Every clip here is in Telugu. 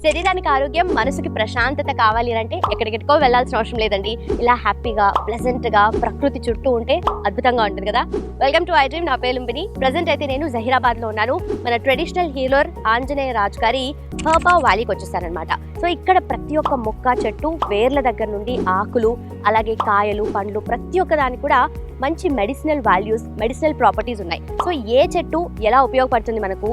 శరీరానికి ఆరోగ్యం, మనసుకి ప్రశాంతత కావాలి అంటే ఎక్కడికెక్కడికో వెళ్ళాల్సిన అవసరం లేదండి. ఇలా హ్యాపీగా, ప్లెజెంట్‌గా ప్రకృతి చుట్టూ ఉంటే అద్భుతంగా ఉంటుంది కదా! Welcome to I dream. నా పేరు లుంబిని. ప్రెజెంట్ అయితే నేను జహీరాబాద్‌లో ఉన్నాను. మన ట్రెడిషనల్ హీలర్ ఆంజనేయ రాజు గారి హర్బా వ్యాలీకి వచ్చేసానన్నమాట. సో ఇక్కడ ప్రతి ఒక్క మొక్క, చెట్టు, వేర్ల దగ్గర నుండి ఆకులు, అలాగే కాయలు, పండ్లు ప్రతి ఒక్క దానికి కూడా మంచి మెడిసినల్ వాల్యూస్, మెడిసినల్ ప్రాపర్టీస్ ఉన్నాయి. సో ఏ చెట్టు ఎలా ఉపయోగపడుతుంది మనకు,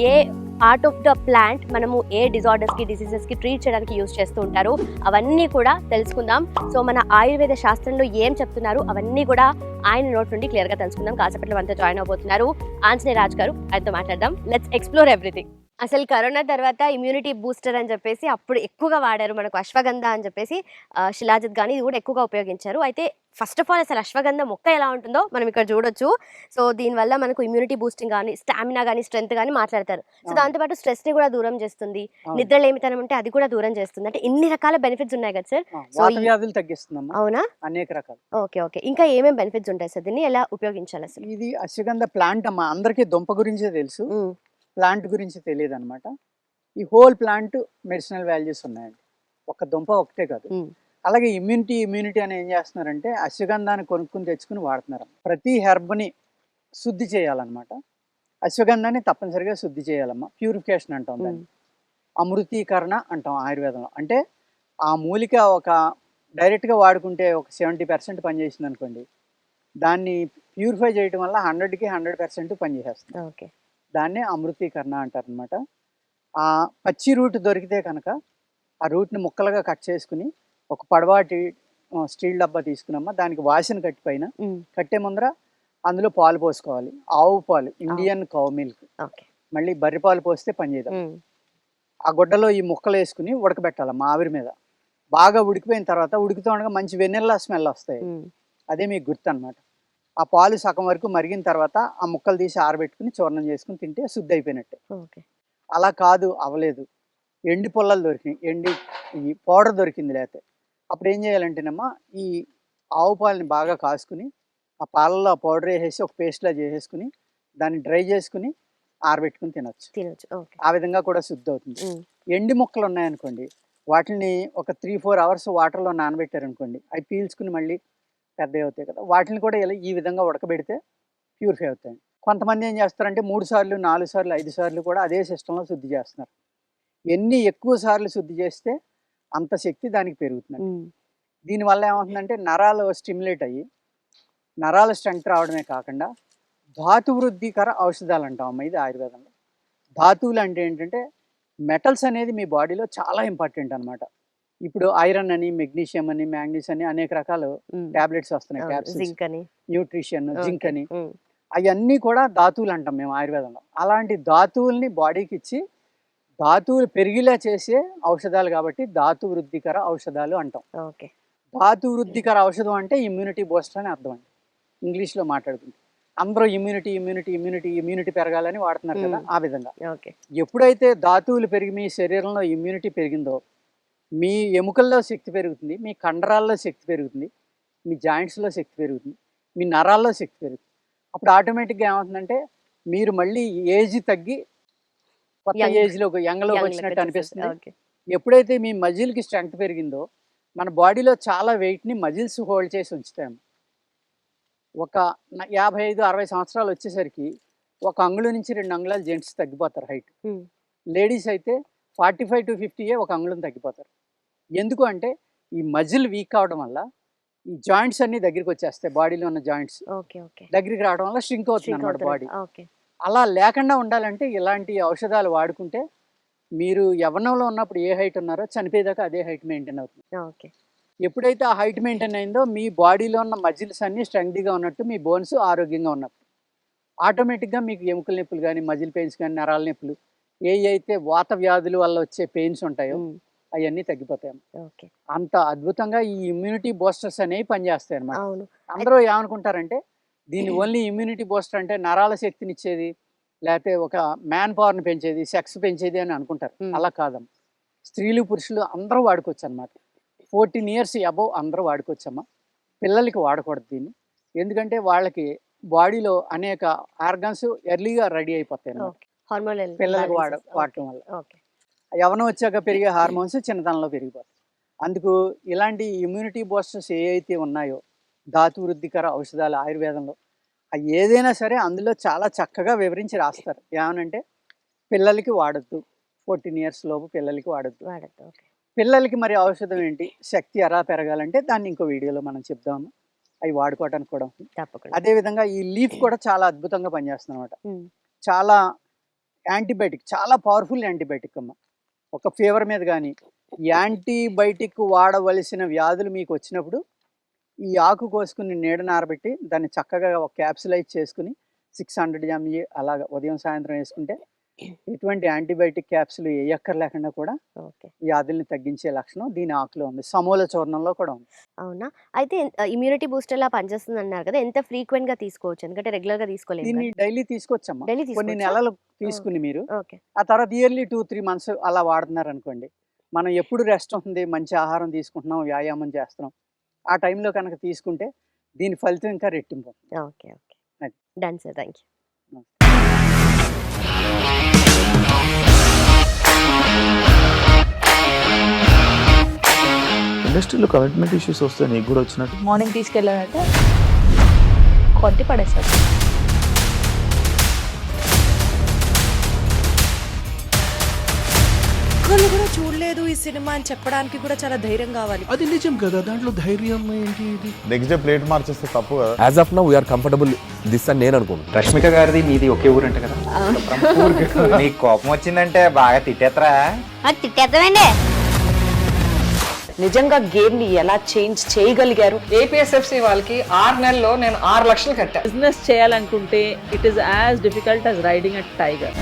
ఏ పార్ట్ ఆఫ్ ద ప్లాంట్ మనము ఏ డిజార్డర్స్కి, డిసీజెస్కి ట్రీట్ చేయడానికి యూజ్ చేస్తూ ఉంటారు, అవన్నీ కూడా తెలుసుకుందాం. సో మన ఆయుర్వేద శాస్త్రంలో ఏం చెప్తున్నారు అవన్నీ కూడా ఆయన నోట్ నుండి క్లియర్గా తెలుసుకుందాం. కాసేపట్లో మనతో జాయిన్ అవబోతున్నారు ఆంజనేయ రాజు గారు. ఆయనతో మాట్లాడదాం. Let's explore everything. అసలు కరోనా తర్వాత ఇమ్యూనిటీ బూస్టర్ అని చెప్పేసి అప్పుడు ఎక్కువగా వాడారు. మనకు అశ్వగంధ అని చెప్పేసి శిలాజిత్ కానీ ఇది కూడా ఎక్కువగా ఉపయోగించారు. అయితే ఫస్ట్ ఆఫ్ ఆల్ అసలు అశ్వగంధ మొక్క ఎలా ఉంటుందో మనం ఇక్కడ చూడొచ్చు. సో దీనివల్ల మనకు ఇమ్యూనిటీ బూస్టింగ్ కానీ, స్టామినా కానీ, స్ట్రెంత్ కానీ మాట్లాడతారు. సో దాంతోపాటు స్ట్రెస్ని కూడా దూరం చేస్తుంది, నిద్రలేమితనం ఉంటే అది కూడా దూరం చేస్తుంది. అంటే ఇన్ని రకాల బెనిఫిట్స్ ఉన్నాయి కదా సార్. సో వ్యాధులు తగ్గిస్తుంది. అవునా? అనేక రకాలు. Okay okay. ఇంకా ఏమేమి బెనిఫిట్స్ ఉంటాయి సార్, దీన్ని ఎలా ఉపయోగించాలి అసలు? ఇది అశ్వగంధ ప్లాంట్ అమ్మా, అందరికీ దుంప గురించే తెలుసు, ప్లాంట్ గురించి తెలియదు అనమాట. ఈ హోల్ ప్లాంట్ మెడిసినల్ వాల్యూస్ ఉన్నాయండి, ఒక దుంప ఒకటే కాదు. అలాగే ఇమ్యూనిటీ అని ఏం చేస్తున్నారంటే అశ్వగంధాన్ని కొనుక్కుని తెచ్చుకుని వాడుతున్నారు. ప్రతి హెర్బ్ని శుద్ధి చేయాలన్నమాట. అశ్వగంధాన్ని తప్పనిసరిగా శుద్ధి చేయాలమ్మా. ప్యూరిఫికేషన్ అంటాం దాన్ని, అమృతీకరణ అంటాం ఆయుర్వేదంలో. అంటే ఆ మూలిక ఒక డైరెక్ట్గా వాడుకుంటే ఒక 70% పనిచేసింది అనుకోండి, దాన్ని ప్యూరిఫై చేయడం వల్ల 100కి 100% పనిచేసేస్తుంది. ఓకే, దాన్నే అమృతీకరణ అంటారు అనమాట. ఆ పచ్చి రూట్ దొరికితే కనుక ఆ రూట్ని ముక్కలుగా కట్ చేసుకుని ఒక పొడవాటి స్టీల్ డబ్బా తీసుకున్నామా, దానికి వాసన కట్టి పైన కట్టే ముందర అందులో పాలు పోసుకోవాలి. ఆవు పాలు, ఇండియన్ కౌ మిల్క్. మళ్ళీ బర్రె పాలు పోస్తే పనిచేయదు. ఆ గుడ్డలో ఈ ముక్కలు వేసుకుని ఉడకబెట్టాలమ్మా ఆవిరి మీద. బాగా ఉడికిపోయిన తర్వాత ఉడుకుతూ ఉండగా మంచి వెన్నెల్లా స్మెల్ వస్తాయి. అదే మీకు గుర్తు అనమాట. ఆ పాలు సగం వరకు మరిగిన తర్వాత ఆ ముక్కలు తీసి ఆరబెట్టుకుని చూర్ణం చేసుకుని తింటే శుద్ధి అయిపోయినట్టే. అలా కాదు, అవ్వలేదు, ఎండి పుల్లలు దొరికినాయి, ఈ పౌడర్ దొరికింది, లేకపోతే అప్పుడు ఏం చేయాలంటేనమ్మా, ఈ ఆవు పాలని బాగా కాసుకుని ఆ పాలలో ఆ పౌడర్ వేసేసి ఒక పేస్ట్లా చేసేసుకుని దాన్ని డ్రై చేసుకుని ఆరబెట్టుకుని తినొచ్చు. ఆ విధంగా కూడా శుద్ధి అవుతుంది. ఎండి ముక్కలు ఉన్నాయనుకోండి, వాటిని ఒక 3-4 అవర్స్ వాటర్లో నానబెట్టారనుకోండి, అవి పీల్చుకుని మళ్ళీ పెద్దవి అవుతాయి కదా, వాటిని కూడా ఇలా ఈ విధంగా ఉడకబెడితే ప్యూరిఫై అవుతాయి. కొంతమంది ఏం చేస్తారంటే 3 సార్లు, 4 సార్లు, 5 సార్లు కూడా అదే సిస్టంలో శుద్ధి చేస్తున్నారు. ఎన్ని ఎక్కువ సార్లు శుద్ధి చేస్తే అంత శక్తి దానికి పెరుగుతుంది. దీనివల్ల ఏమవుతుందంటే నరాలు స్టిమ్యులేట్ అయ్యి నరాల స్ట్రెంగ్త్ రావడమే కాకుండా ధాతు వృద్ధికర ఔషధాలు అంటాం అమ్మ ఇది ఆయుర్వేదంలో. ధాతువులు అంటే ఏంటంటే మెటల్స్ అనేది మీ బాడీలో చాలా ఇంపార్టెంట్ అనమాట. ఇప్పుడు ఐరన్ అని, మెగ్నీషియం అని, మ్యాంగనీస్ అని అనేక రకాల టాబ్లెట్స్ వస్తున్నాయి, క్యాప్సూల్స్, న్యూట్రిషన్, జింక్ అని, అవన్నీ కూడా ధాతువులు అంటాం మేము ఆయుర్వేదంలో. అలాంటి ధాతువుల్ని బాడీకి ఇచ్చి ధాతువులు పెరిగేలా చేసే ఔషధాలు కాబట్టి ధాతు వృద్ధికర ఔషధాలు అంటాం. ధాతు వృద్ధికర ఔషధం అంటే ఇమ్యూనిటీ బూస్టర్ అని అర్థం అండి. ఇంగ్లీష్లో మాట్లాడుకుంటే అందరూ ఇమ్యూనిటీ పెరగాలని వాడుతున్నారు కదా, ఆ విధంగా. ఎప్పుడైతే ధాతువులు పెరిగి మీ శరీరంలో ఇమ్యూనిటీ పెరిగిందో మీ ఎముకల్లో శక్తి పెరుగుతుంది, మీ కండరాల్లో శక్తి పెరుగుతుంది, మీ జాయింట్స్లో శక్తి పెరుగుతుంది, మీ నరాల్లో శక్తి పెరుగుతుంది. అప్పుడు ఆటోమేటిక్గా ఏమవుతుందంటే మీరు మళ్ళీ ఏజ్ తగ్గి కొత్త ఏజ్లో యంగ్లోకి వచ్చినట్టు అనిపిస్తుంది. ఎప్పుడైతే మీ మజిల్కి స్ట్రెంగ్త్ పెరిగిందో మన బాడీలో చాలా వెయిట్ని మజిల్స్ హోల్డ్ చేసి ఉంచుతాము. ఒక 55-60 సంవత్సరాలు వచ్చేసరికి 1 అంగుళం నుంచి 2 అంగుళాలు జెంట్స్ తగ్గిపోతారు హైట్. లేడీస్ అయితే 45 to 50 1 అంగుళం తగ్గిపోతారు. ఎందుకు అంటే ఈ మజిల్ వీక్ అవడం వల్ల ఈ జాయింట్స్ అన్ని దగ్గరికి వచ్చేస్తాయి, బాడీలో ఉన్న జాయింట్స్ దగ్గరికి రావడం వల్ల ష్రింక్ అవుతుంది అన్నమాట బాడీ. అలా లేకుండా ఉండాలంటే ఇలాంటి ఔషధాలు వాడుకుంటే మీరు యవ్వనంలో ఉన్నప్పుడు ఏ హైట్ ఉన్నారో చనిపోయేదాకా అదే హైట్ మెయింటైన్ అవుతుంది. ఎప్పుడైతే ఆ హైట్ మెయింటైన్ అయిందో మీ బాడీలో ఉన్న మజిల్స్ అన్ని స్ట్రెంగ్త్గా ఉన్నట్టు, మీ బోన్స్ ఆరోగ్యంగా ఉన్నట్టు, ఆటోమేటిక్గా మీకు ఎముకల నొప్పులు కానీ, మజిల్ పెయిన్స్ కానీ, నరాల నొప్పులు, ఏ అయితే వాత వ్యాధుల వల్ల వచ్చే పెయిన్స్ ఉంటాయో అవన్నీ తగ్గిపోతాయి. అంత అద్భుతంగా ఈ ఇమ్యూనిటీ బూస్టర్స్ అనేవి పనిచేస్తాయి అన్నమాట. అందరూ ఏమనుకుంటారంటే దీన్ని ఓన్లీ ఇమ్యూనిటీ బూస్టర్ అంటే నరాల శక్తిని ఇచ్చేది, లేకపోతే ఒక మ్యాన్ పవర్ని పెంచేది, సెక్స్ పెంచేది అని అనుకుంటారు. అలా కాదమ్మా, స్త్రీలు పురుషులు అందరూ వాడుకోవచ్చు అనమాట. 14 years అబవ్ అందరూ వాడుకోవచ్చమ్మా. పిల్లలకి వాడకూడదు దీన్ని, ఎందుకంటే వాళ్ళకి బాడీలో అనేక ఆర్గన్స్ ఎర్లీగా రెడీ అయిపోతాయి పిల్లలకి వాడటం వల్ల. యవ్వనం వచ్చాక పెరిగే హార్మోన్స్ చిన్నతనంలో పెరిగిపోతాయి. అందుకు ఇలాంటి ఇమ్యూనిటీ బూస్టర్స్ ఏ అయితే ఉన్నాయో, ధాతు వృద్ధికర ఔషధాలు ఆయుర్వేదంలో అవి ఏదైనా సరే అందులో చాలా చక్కగా వివరించి రాస్తారు. ఏమనంటే పిల్లలకి వాడద్దు, 14 years లోపు పిల్లలకి వాడద్దు. ఓకే. పిల్లలకి మరి ఔషధం ఏంటి, శక్తి ఎలా పెరగాలంటే దాన్ని ఇంకో వీడియోలో మనం చెప్దాము. అవి వాడుకోవడానికి కూడా ఉంటుంది. తప్పకుండా. అదేవిధంగా ఈ లీఫ్ కూడా చాలా అద్భుతంగా పనిచేస్తుంది అనమాట. ఉమ్. చాలా యాంటీబయాటిక్, చాలా పవర్ఫుల్ యాంటీబయాటిక్ అమ్మ. ఒక ఫీవర్ మీద కానీ యాంటీబయాటిక్ వాడవలసిన వ్యాధులు మీకు వచ్చినప్పుడు ఈ ఆకు కోసుకుని నీడన ఆరబెట్టి దాన్ని చక్కగా ఒక క్యాప్సులైజ్ చేసుకుని 600 ml అలాగా ఉదయం సాయంత్రం వేసుకుంటే ఎటువంటి యాంటీబయాటిక్ క్యాప్సులు వేయక్కర్లేకుండా కూడా ఓకే. వ్యాధుల్ని తగ్గించే లక్షణం దీని ఆకులో ఉంది. సమూల చూర్ణంలో కూడా ఉంది. అవునా? అయితే ఇమ్యూనిటీ బూస్టర్ లా పనిచేస్తుంది అన్నారు కదా, ఎంత ఫ్రీక్వెంట్ గా తీసుకోవచ్చు? ఎందుకంటే రెగ్యులర్ గా తీసుకోలేము దీన్ని కదా. డైలీ తీసుకోవచ్చమ్మా. డైలీ కొన్ని తీసుకోవచ్చా? నెలలు తీసుకుని మీరు ఓకే. ఆ తర్వాత ఇయర్లీ 2-3 months అలా వాడుతున్నారు అనుకోండి, మనం ఎప్పుడు రెస్ట్ ఉంటుంది, మంచి ఆహారం తీసుకుంటున్నాం, వ్యాయామం చేస్తున్నాం, ఆ టైంలో కనుక తీసుకుంటే దీని ఫలితం ఇంకా రెట్టింపు. ఓకే. ఓకే. అది. Done sir, thank you. ఇండస్ట్రీలో కమిట్మెంట్ ఇష్యూస్ వస్తే నీకు కూడా వచ్చినట్టు? మార్నింగ్ తీసుకెళ్ళానంటే కొట్టి పడేసాడు. ఒక్కళ్ళు కూడా చూడలేదు ఈ సినిమా అని చెప్పడానికి కూడా చాలా ధైర్యం కావాలి. అది నిజం కదా, దాంట్లో ధైర్యం ఏంటి? ఇది నెక్స్ట్ డే ప్లేట్ మార్చేస్తే తప్పు కదా. As of now we are comfortable this అని నేను అనుకుంటున్నాను. రష్మిక గారిది మీది ఒకే ఊరు అంట కదా. నీకు కోపం వచ్చిందంటే బాగా తిట్టేత్తరా? తిట్టేద్దామండి. నిజంగా గేమ్ ని ఎలా చేంజ్ చేయగలిగారు? ఏపీఎస్ఎఫ్సి వాళ్ళకి 6 నెలల్లో నేను 6 లక్షలు కట్టా. బిజినెస్ చేయాలనుకుంటే it is as difficult as riding a tiger.